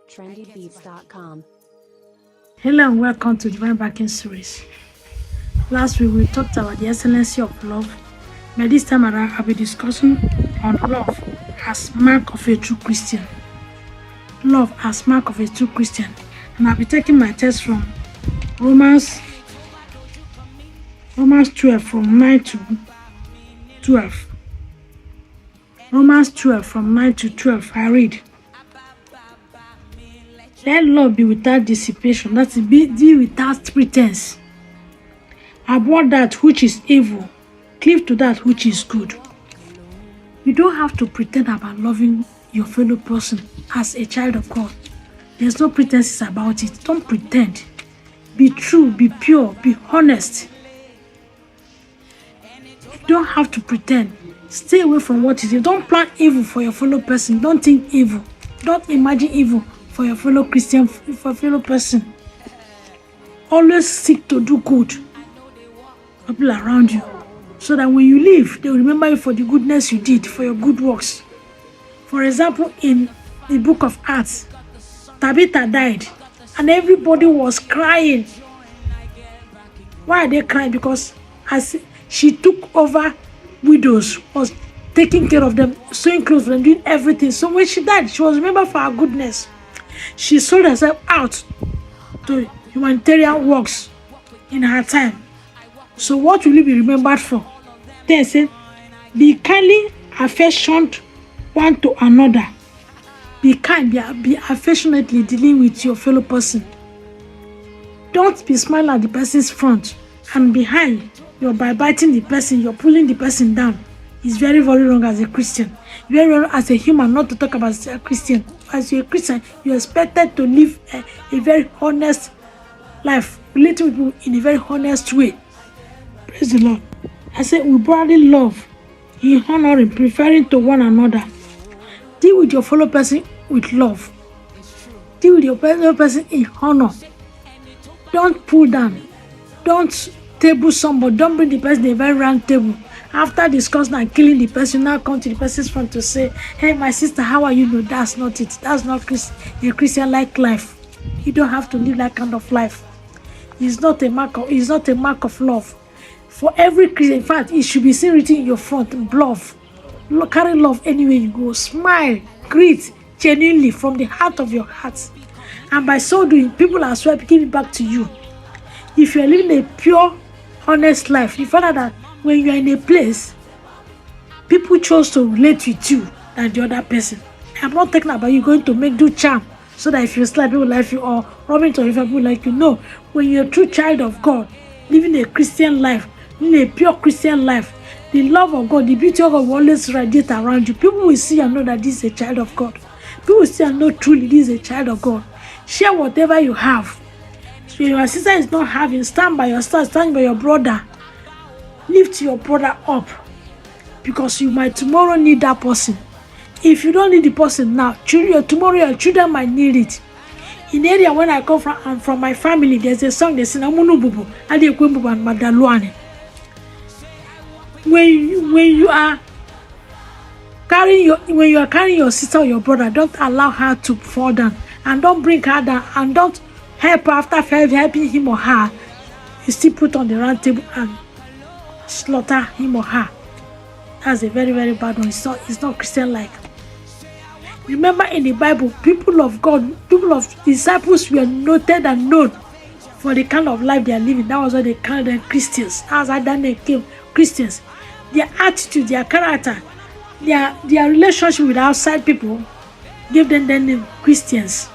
trendybeats.com. Hello and welcome to Divine Backing Series. Last week we talked about the excellency of love, but this time around I'll be discussing on love as mark of a true Christian. Love as mark of a true Christian, and I'll be taking my text from Romans 12 from 9 to 12. Romans 12 from 9 to 12. I read. Let love be without dissipation, that is, be without pretense. Abhor that which is evil, cleave to that which is good. You don't have to pretend about loving your fellow person as a child of God. There's no pretenses about it. Don't pretend. Be true, be pure, be honest. You don't have to pretend. Stay away from what is evil. Don't plan evil for your fellow person. Don't think evil. Don't imagine evil for your fellow Christian, for fellow person. Always seek to do good to people around you, so that when you leave, they will remember you for the goodness you did, for your good works. For example, in the book of Acts, Tabitha died and everybody was crying. Why are they crying? Because as she took over widows, was taking care of them, sewing clothes for them, doing everything. So when she died, she was remembered for her goodness. She sold herself out to humanitarian works in her time. So what will you be remembered for? Then said, be kindly affectioned one to another. Be kind, be affectionately dealing with your fellow person. Don't be smiling at the person's front and behind you're biting the person, you're pulling the person down. It's very, very wrong as a Christian. Very wrong as a human, not to talk about as a Christian. As you're a Christian, you're expected to live a very honest life, relating with people in a very honest way. Praise the Lord. I said we brotherly love, in honoring, preferring to one another. Deal with your fellow person with love. Deal with your fellow person in honor. Don't pull down. Don't table somebody. Don't bring the person to a very round table. After discussing and killing the person, now come to the person's front to say, hey, my sister, how are you? No, that's not it. That's not a Christian-like life. You don't have to live that kind of life. It's not a mark of love. For every Christian, in fact, it should be seen written in your front, love. Carry love anywhere you go. Smile, greet genuinely from the heart of your heart. And by so doing, people as well give it back to you. If you are living a pure, honest life, you find out that when you are in a place, people chose to relate with you than the other person. I'm not talking about you going to do charm so that if you slap, people like you, or rubbing to people like you. No, when you're a true child of God, living a Christian life, living a pure Christian life, the love of God, the beauty of God will always radiate around you. People will see and know that this is a child of God. People will see and know truly this is a child of God. Share whatever you have. So your sister is not having, stand by your sister, stand by your brother. Lift your brother up, because you might tomorrow need that person. If you don't need the person now, tomorrow your children might need it. In the area when I come from, and from my family, there's a song they sing, Amunu Bubu, Adi Bubu and Madaluane. When you are carrying your sister or your brother, don't allow her to fall down, and don't bring her down, and don't help her after helping him or her. You still put on the round table and slaughter him or her. That's a very, very bad one. It's not Christian-like. Remember, in the Bible, people of God, people of disciples were noted and known for the kind of life they are living. That was why they called them Christians. That's how they came Christians. Their attitude, their character, their relationship with outside people gave them the name Christians.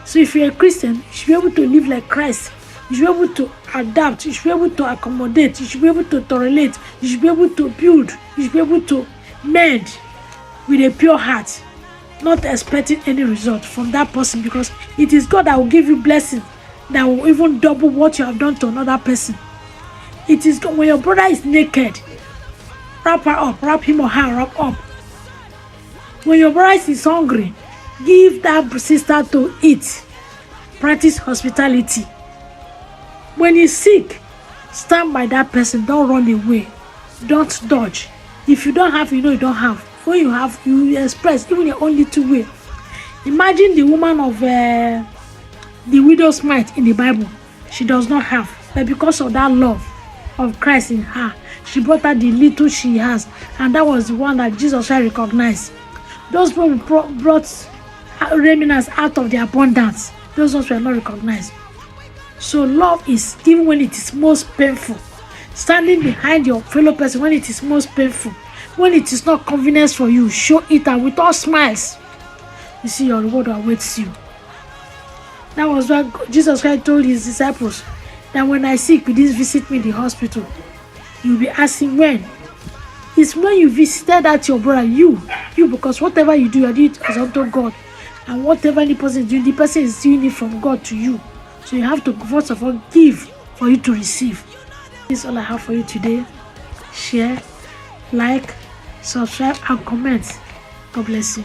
So if you're a Christian, you should be able to live like Christ. You should be able to adapt. You should be able to accommodate. You should be able to tolerate. You should be able to build. You should be able to mend with a pure heart, not expecting any result from that person, because it is God that will give you blessing that will even double what you have done to another person. It is God. When your brother is naked, wrap her up, wrap him or her up. When your brother is hungry, give that sister to eat. Practice hospitality. When he's sick, stand by that person. Don't run away. Don't dodge. If you don't have, you know you don't have. When you have, you express even your own little way. Imagine the woman of the widow's mite in the Bible. She does not have, but because of that love of Christ in her, she brought out the little she has, and that was the one that Jesus Christ recognized. Those people brought remnants out of the abundance. Those ones were not recognized. So love is, even when it is most painful, standing behind your fellow person when it is most painful, when it is not convenient for you, show it, and with all smiles, you see your reward awaits you. That was what Jesus Christ told his disciples, that when I sick, you didn't visit me in the hospital. You'll be asking when. It's when you visited at your brother, you, because whatever you do, you do it as unto God. And whatever any person is doing, the person is doing it from God to you. So you have to, first of all, give for you to receive. This is all I have for you today. Share, like, subscribe, and comment. God bless you.